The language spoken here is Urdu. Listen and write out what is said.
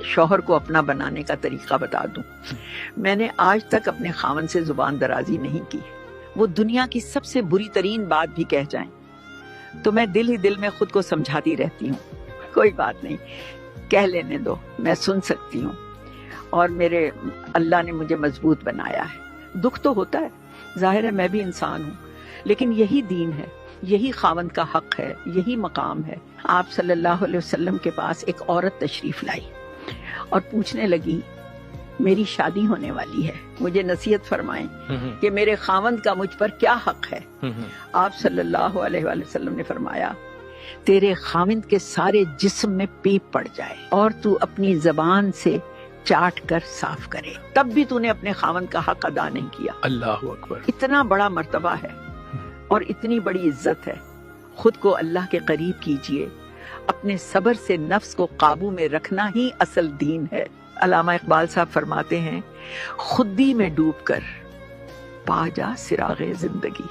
شوہر کو اپنا بنانے کا طریقہ بتا دوں، میں نے آج تک اپنے خاوند سے زبان درازی نہیں کی. وہ دنیا کی سب سے بری ترین بات بھی کہہ جائیں تو میں دل ہی دل میں خود کو سمجھاتی رہتی ہوں، کوئی بات نہیں، کہہ لینے دو، میں سن سکتی ہوں. اور میرے اللہ نے مجھے مضبوط بنایا ہے. دکھ تو ہوتا ہے، ظاہر ہے میں بھی انسان ہوں، لیکن یہی دین ہے، یہی خاوند کا حق ہے، یہی مقام ہے. آپ صلی اللہ علیہ وسلم کے پاس ایک عورت تشریف لائی اور پوچھنے لگی میری شادی ہونے والی ہے، مجھے نصیحت فرمائیں کہ میرے خاوند کا مجھ پر کیا حق ہے. آپ صلی اللہ علیہ وآلہ وسلم نے فرمایا تیرے خاوند کے سارے جسم میں پیپ پڑ جائے اور تو اپنی زبان سے چاٹ کر صاف کرے، تب بھی تو نے اپنے خاوند کا حق ادا نہیں کیا. اللہ اکبر. اتنا بڑا مرتبہ ہے اور اتنی بڑی عزت ہے. خود کو اللہ کے قریب کیجئے، اپنے صبر سے نفس کو قابو میں رکھنا ہی اصل دین ہے. علامہ اقبال صاحب فرماتے ہیں خودی میں ڈوب کر پا جا سراغ زندگی.